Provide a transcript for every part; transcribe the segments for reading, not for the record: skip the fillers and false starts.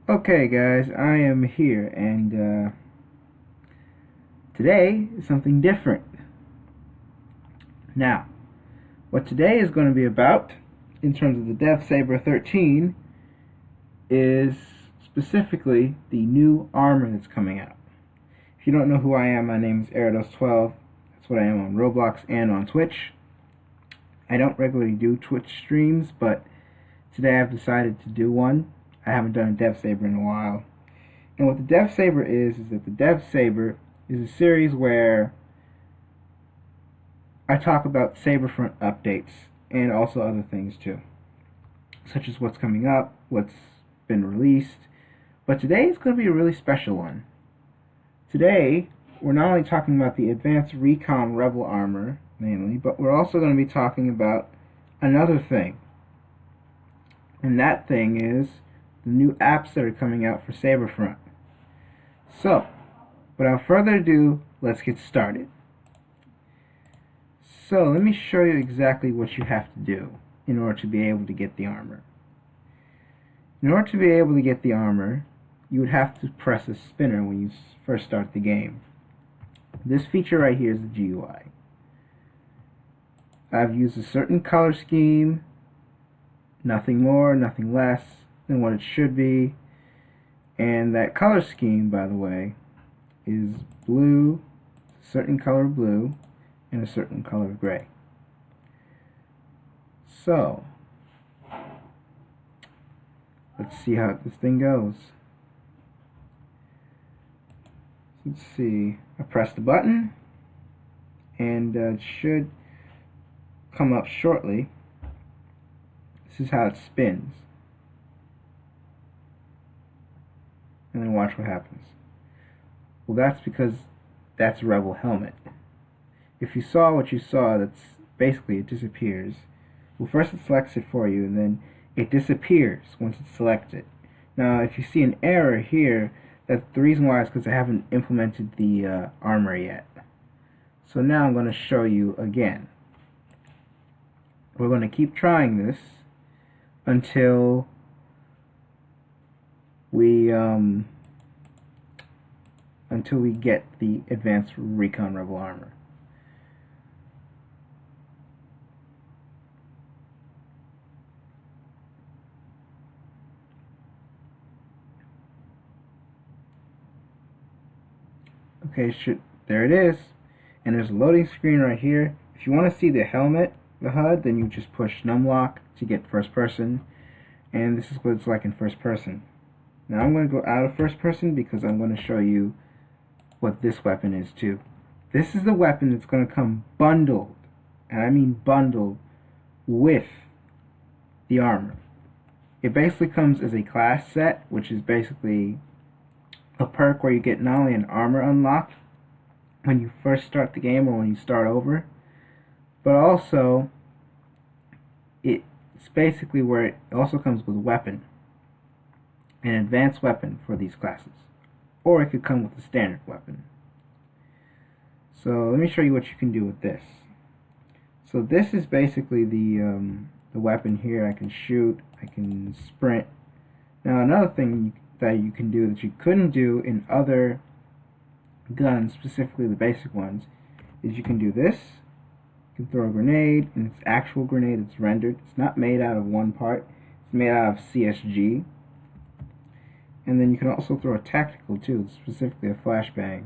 Okay guys, I am here and today is something different. Now, what today is going to be about in terms of the DevSaber 13 is specifically the new armor that's coming out. If you don't know who I am, my name is Arados12. That's what I am on Roblox and on Twitch. I don't regularly do Twitch streams, but today I've decided to do one. I haven't done a DevSaber in a while. And what the DevSaber is that the DevSaber is a series where I talk about Saberfront updates and also other things too, such as what's coming up, what's been released. But today is going to be a really special one. Today, we're not only talking about the Advanced Recon Rebel Armor, mainly, but we're also going to be talking about another thing. And that thing is the new apps that are coming out for Saberfront. So, without further ado, let's get started. So, let me show you exactly what you have to do in order to be able to get the armor. In order to be able to get the armor, you would have to press a spinner when you first start the game. This feature right here is the GUI. I've used a certain color scheme, nothing more, nothing less than what it should be. And that color scheme, by the way, is blue, a certain color of blue, and a certain color of gray. So, let's see how this thing goes. Let's see, I press the button, and it should come up shortly. This is how it spins. And then watch what happens. Well, that's because that's Rebel Helmet. If you saw what you saw, that's basically it disappears. Well, first it selects it for you, and then it disappears once it's selected. Now, if you see an error here, that's the reason why is because I haven't implemented the armor yet. So now I'm going to show you again. We're going to keep trying this until we get the Advanced Recon Rebel Armor. Okay, there it is. And there's a loading screen right here. If you want to see the helmet, the HUD, then you just push numlock to get first person. And this is what it's like in first person. Now I'm going to go out of first person because I'm going to show you what this weapon is too. This is the weapon that's going to come bundled, and I mean bundled, with the armor. It basically comes as a class set, which is basically a perk where you get not only an armor unlocked when you first start the game or when you start over, but also it's basically where it also comes with a weapon, an advanced weapon for these classes, or it could come with a standard weapon. So let me show you what you can do with this. So this is basically the weapon here. I can shoot, I can sprint. Now another thing that you can do that you couldn't do in other guns, specifically the basic ones, is you can do this. You can throw a grenade, and it's actual grenade, it's rendered. It's not made out of one part, it's made out of CSG. And then you can also throw a tactical too, specifically a flashbang.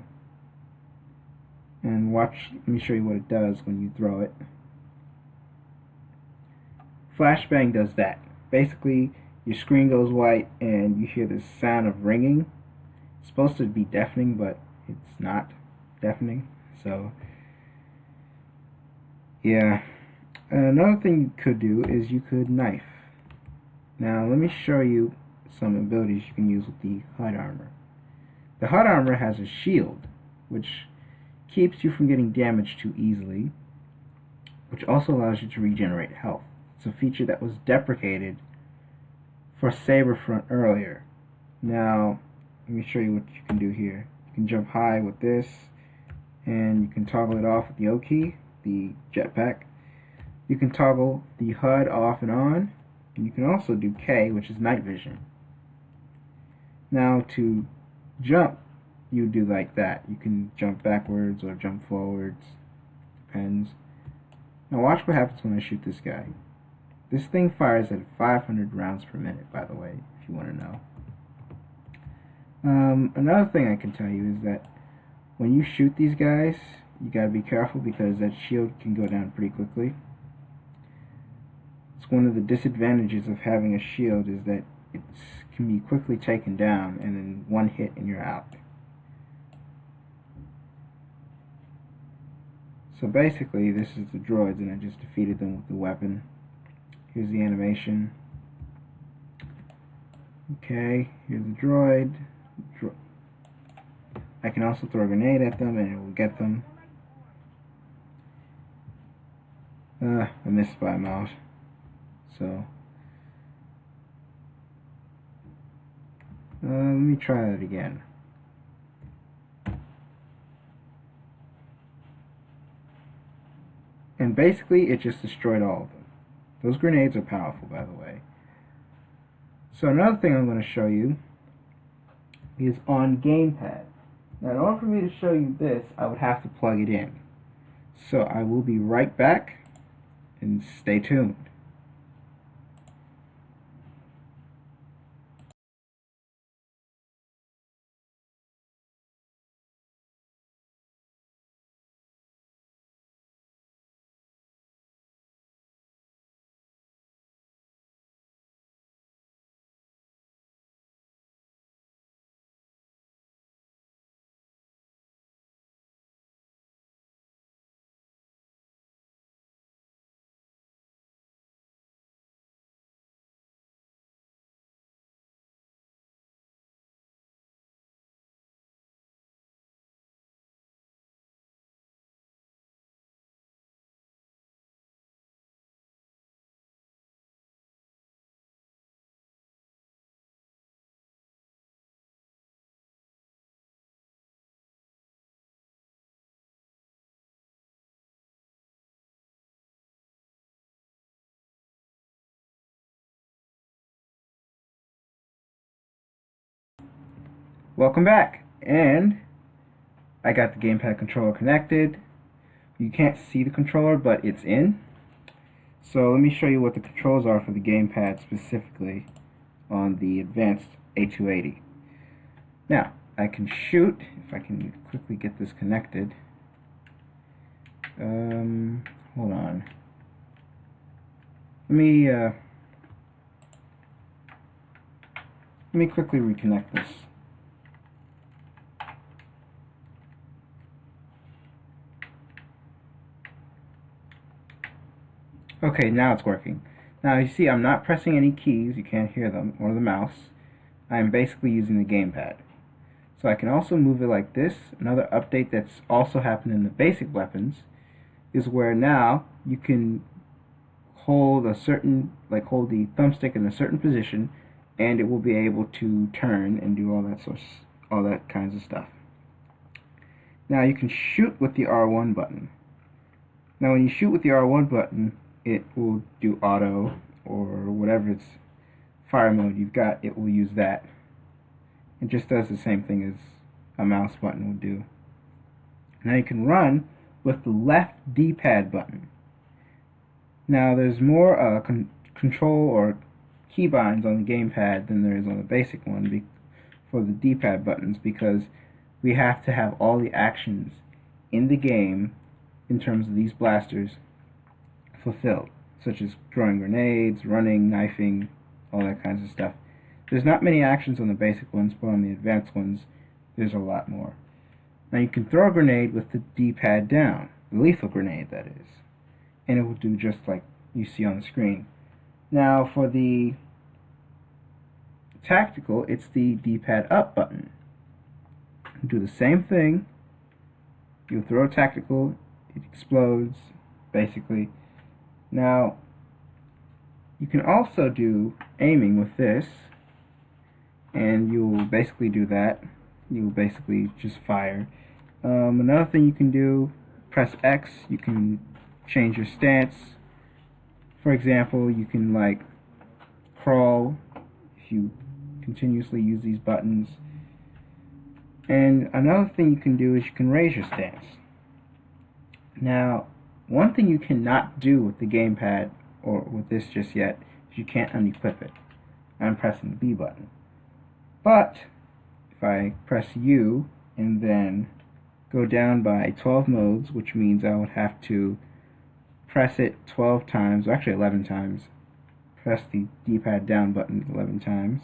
And watch, let me show you what it does when you throw it. Flashbang does that. Basically, your screen goes white and you hear this sound of ringing. It's supposed to be deafening, but it's not deafening. So, yeah. Another thing you could do is you could knife. Now, let me show you some abilities you can use with the HUD armor. The HUD armor has a shield, which keeps you from getting damaged too easily, which also allows you to regenerate health. It's a feature that was deprecated for Saberfront earlier. Now, let me show you what you can do here. You can jump high with this, and you can toggle it off with the O key, the jetpack. You can toggle the HUD off and on, and you can also do K, which is night vision. Now to jump, you do like that. You can jump backwards or jump forwards, depends. Now watch what happens when I shoot this guy. This thing fires at 500 rounds per minute, by the way, if you want to know. Another thing I can tell you is that when you shoot these guys, you gotta be careful because that shield can go down pretty quickly. It's one of the disadvantages of having a shield is that it can be quickly taken down, and then one hit and you're out. So basically, this is the droids, and I just defeated them with the weapon. Here's the animation. Okay, here's the droid. I can also throw a grenade at them and it will get them. I missed by a mouse. So, let me try that again. And basically, it just destroyed all of them. Those grenades are powerful, by the way. So another thing I'm going to show you is on gamepad. Now in order for me to show you this, I would have to plug it in. So I will be right back, and stay tuned. Welcome back, and I got the gamepad controller connected. You can't see the controller, but it's in. So let me show you what the controls are for the gamepad specifically on the advanced A280. Now, I can shoot, if I can quickly get this connected. Hold on. Let me quickly reconnect this. Okay, now it's working. Now you see I'm not pressing any keys, you can't hear them, or the mouse. I am basically using the gamepad. So I can also move it like this. Another update that's also happened in the basic weapons is where now you can hold a certain, hold the thumbstick in a certain position, and it will be able to turn and do all that kinds of stuff. Now you can shoot with the R1 button. Now when you shoot with the R1 button, it will do auto, or whatever its fire mode you've got, it will use that. It just does the same thing as a mouse button would do. Now you can run with the left D-pad button. Now there's more control or keybinds on the gamepad than there is on the basic one for the D-pad buttons, because we have to have all the actions in the game in terms of these blasters fulfilled, such as throwing grenades, running, knifing, all that kinds of stuff. There's not many actions on the basic ones, but on the advanced ones, there's a lot more. Now you can throw a grenade with the D-pad down, the lethal grenade that is, and it will do just like you see on the screen. Now for the tactical, it's the D-pad up button. Do the same thing. You throw a tactical, it explodes, basically. Now, you can also do aiming with this, and you'll basically do that. You'll basically just fire. Another thing you can do, press X, you can change your stance. For example, you can crawl. If you continuously use these buttons. And another thing you can do is you can raise your stance. Now, one thing you cannot do with the gamepad, or with this just yet, is you can't unequip it. I'm pressing the B button. But if I press U and then go down by 12 modes, which means I would have to press it 12 times, or actually 11 times, press the D-pad down button 11 times,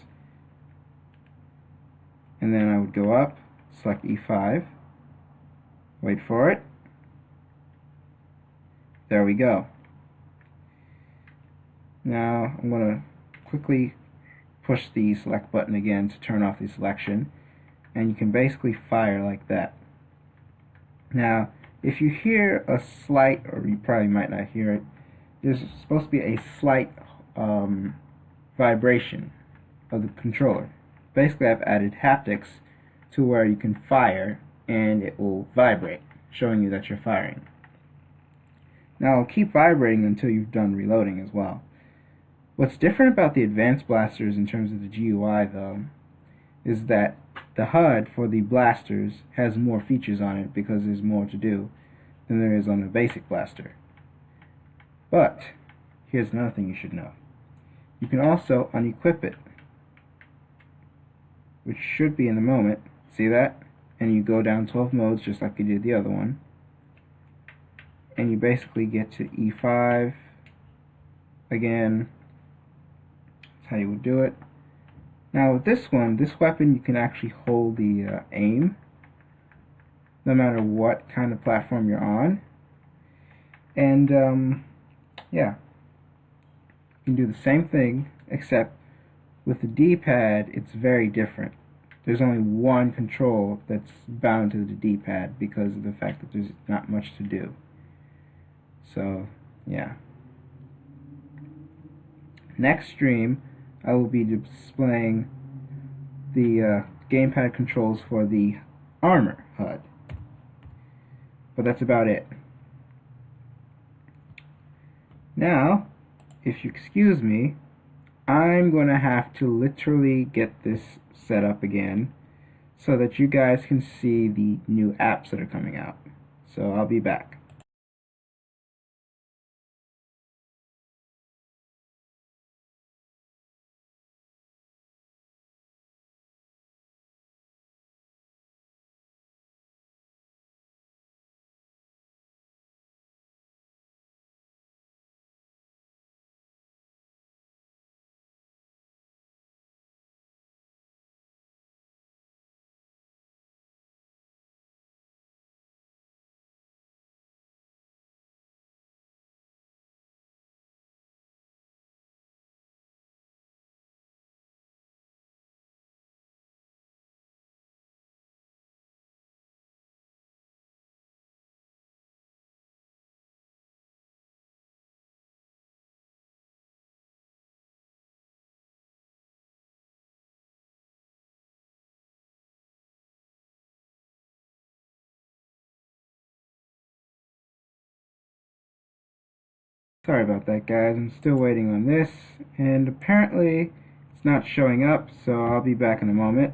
and then I would go up, select E5, wait for it, there we go. Now I'm going to quickly push the select button again to turn off the selection, and you can basically fire like that. Now if you hear a slight, or you probably might not hear it, there's supposed to be a slight vibration of the controller. Basically I've added haptics to where you can fire and it will vibrate, showing you that you're firing. Now it'll keep vibrating until you've done reloading as well. What's different about the advanced blasters in terms of the GUI though is that the HUD for the blasters has more features on it because there's more to do than there is on the basic blaster. But here's another thing you should know. You can also unequip it, which should be in the moment. See that? And you go down 12 modes just like you did the other one, and you basically get to E5 again. That's how you would do it. Now with this one, this weapon, you can actually hold the aim no matter what kind of platform you're on. And yeah, you can do the same thing, except with the D-pad it's very different. There's only one control that's bound to the D-pad because of the fact that there's not much to do. So yeah. Next stream I will be displaying the gamepad controls for the armor HUD. But that's about it. Now, if you excuse me, I'm going to have to literally get this set up again so that you guys can see the new apps that are coming out. So I'll be back. Sorry about that, guys. I'm still waiting on this, and apparently it's not showing up, so I'll be back in a moment.